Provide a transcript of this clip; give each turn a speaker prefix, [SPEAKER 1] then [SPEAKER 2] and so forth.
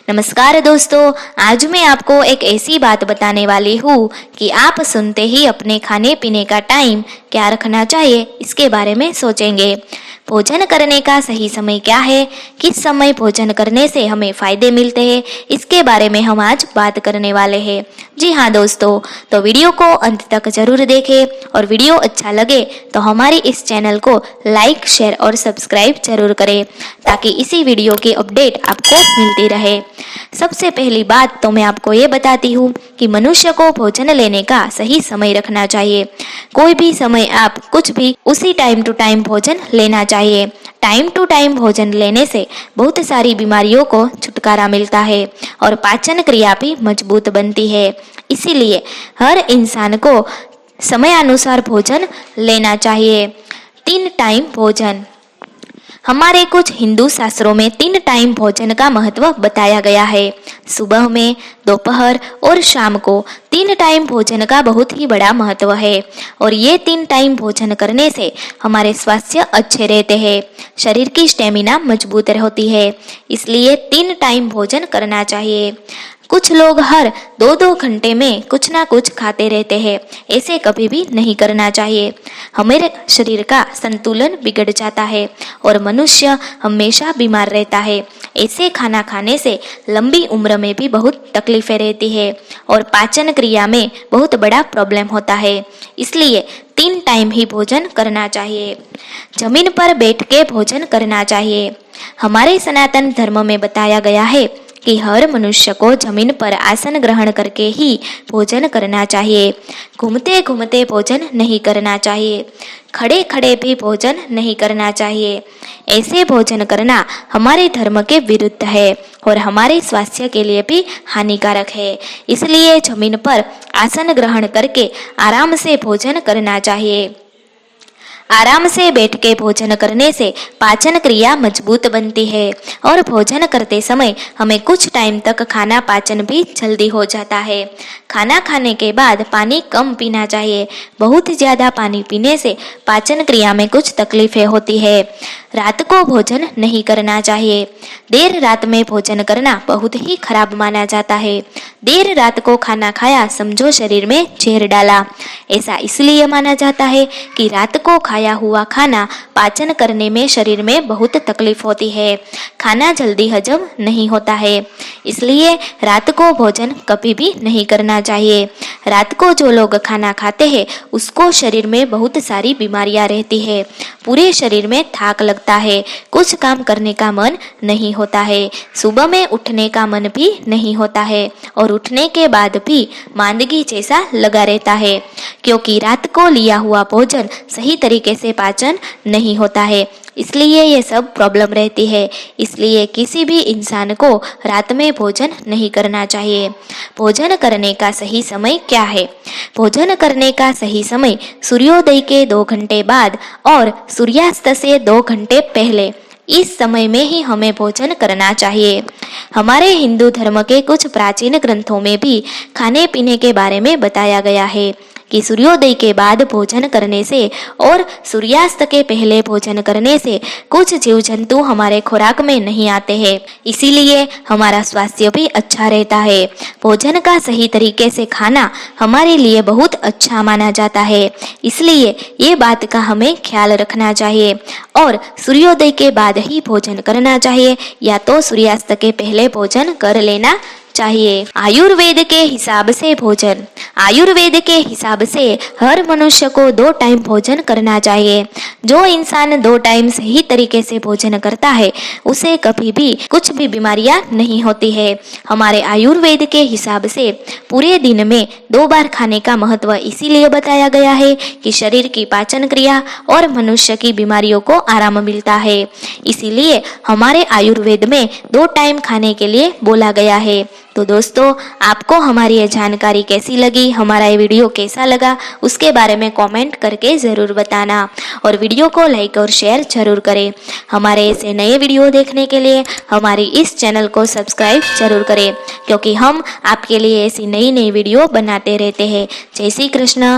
[SPEAKER 1] नमस्कार दोस्तों, आज मैं आपको एक ऐसी बात बताने वाली हूँ कि आप सुनते ही अपने खाने पीने का टाइम क्या रखना चाहिए इसके बारे में सोचेंगे। भोजन करने का सही समय क्या है, किस समय भोजन करने से हमें फायदे मिलते हैं, इसके बारे में हम आज बात करने वाले हैं। जी हाँ दोस्तों, तो वीडियो को अंत तक जरूर देखें और वीडियो अच्छा लगे तो हमारी इस चैनल को लाइक, शेयर और सब्सक्राइब जरूर करें ताकि इसी वीडियो की अपडेट आपको मिलती रहे। सबसे पहली बात तो मैं आपको ये बताती हूँ कि मनुष्य को भोजन लेने का सही समय रखना चाहिए। कोई भी समय आप कुछ भी उसी टाइम टू टाइम भोजन लेना चाहिए। टाइम टू टाइम भोजन लेने से बहुत सारी बीमारियों को छुटकारा मिलता है और पाचन क्रिया भी मजबूत बनती है। इसीलिए हर इंसान को समयानुसार भोजन लेना चाहिए। 3 टाइम भोजन। हमारे कुछ हिंदू शास्त्रों में 3 टाइम भोजन का महत्व बताया गया है। सुबह में, दोपहर और शाम को 3 टाइम भोजन का बहुत ही बड़ा महत्व है और ये 3 टाइम भोजन करने से हमारे स्वास्थ्य अच्छे रहते हैं, शरीर की स्टेमिना मजबूत होती है। इसलिए 3 टाइम भोजन करना चाहिए। कुछ लोग हर 2-2 घंटे में कुछ ना कुछ खाते रहते हैं। ऐसे कभी भी नहीं करना चाहिए। हमारे शरीर का संतुलन बिगड़ जाता है और मनुष्य हमेशा बीमार रहता है। ऐसे खाना खाने से लंबी उम्र में भी बहुत तकलीफें रहती है और पाचन क्रिया में बहुत बड़ा प्रॉब्लम होता है। इसलिए 3 टाइम ही भोजन करना चाहिए। जमीन पर बैठ के भोजन करना चाहिए। हमारे सनातन धर्म में बताया गया है कि हर मनुष्य को जमीन पर आसन ग्रहण करके ही भोजन करना चाहिए। घूमते घूमते भोजन नहीं करना चाहिए। खड़े खड़े भी भोजन नहीं करना चाहिए। ऐसे भोजन करना हमारे धर्म के विरुद्ध है और हमारे स्वास्थ्य के लिए भी हानिकारक है। इसलिए जमीन पर आसन ग्रहण करके आराम से भोजन करना चाहिए। आराम से बैठ के भोजन करने से पाचन क्रिया मजबूत बनती है और भोजन करते समय हमें कुछ टाइम तक खाना पाचन भी जल्दी हो जाता है। खाना खाने के बाद पानी कम पीना चाहिए। बहुत ज़्यादा पानी पीने से पाचन क्रिया में कुछ तकलीफें होती है। रात को भोजन नहीं करना चाहिए। देर रात में भोजन करना बहुत ही खराब माना जाता है। देर रात को खाना खाया समझो शरीर में जहर डाला। ऐसा इसलिए माना जाता है कि रात को खाया हुआ खाना पाचन करने में शरीर में बहुत तकलीफ होती है। खाना जल्दी हजम नहीं होता है। इसलिए रात को भोजन कभी भी नहीं करना चाहिए। रात को जो लोग खाना खाते हैं उसको शरीर में बहुत सारी बीमारियां रहती है। पूरे शरीर में थाक लगता है, कुछ काम करने का मन नहीं होता है, सुबह में उठने का मन भी नहीं होता है और उठने के बाद भी मांदगी जैसा लगा रहता है, क्योंकि रात को लिया हुआ भोजन सही तरीके से पाचन नहीं होता है। इसलिए ये सब प्रॉब्लम रहती है। इसलिए किसी भी इंसान को रात में भोजन नहीं करना चाहिए। भोजन करने का सही समय क्या है? भोजन करने का सही समय सूर्योदय के 2 घंटे बाद और सूर्यास्त से 2 घंटे पहले, इस समय में ही हमें भोजन करना चाहिए। हमारे हिंदू धर्म के कुछ प्राचीन ग्रंथों में भी खाने पीने के बारे में बताया गया है कि सूर्योदय के बाद भोजन करने से और सूर्यास्त के पहले भोजन करने से कुछ जीव जंतु हमारे खुराक में नहीं आते हैं। इसीलिए हमारा स्वास्थ्य भी अच्छा रहता है। भोजन का सही तरीके से खाना हमारे लिए बहुत अच्छा माना जाता है। इसलिए ये बात का हमें ख्याल रखना चाहिए और सूर्योदय के बाद ही भोजन करना चाहिए या तो सूर्यास्त के पहले भोजन कर लेना चाहिए। आयुर्वेद के हिसाब से भोजन। आयुर्वेद के हिसाब से हर मनुष्य को 2 टाइम भोजन करना चाहिए। जो इंसान 2 टाइम सही तरीके से भोजन करता है उसे कभी भी कुछ भी बीमारियां नहीं होती है। हमारे आयुर्वेद के हिसाब से पूरे दिन में 2 बार खाने का महत्व इसीलिए बताया गया है कि शरीर की पाचन क्रिया और मनुष्य की बीमारियों को आराम मिलता है। इसीलिए हमारे आयुर्वेद में 2 टाइम खाने के लिए बोला गया है। तो दोस्तों, आपको हमारी ये जानकारी कैसी लगी, हमारा ये वीडियो कैसा लगा, उसके बारे में कमेंट करके ज़रूर बताना और वीडियो को लाइक और शेयर जरूर करें। हमारे ऐसे नए वीडियो देखने के लिए हमारी इस चैनल को सब्सक्राइब जरूर करें, क्योंकि हम आपके लिए ऐसी नई नई वीडियो बनाते रहते हैं। जय श्री कृष्ण।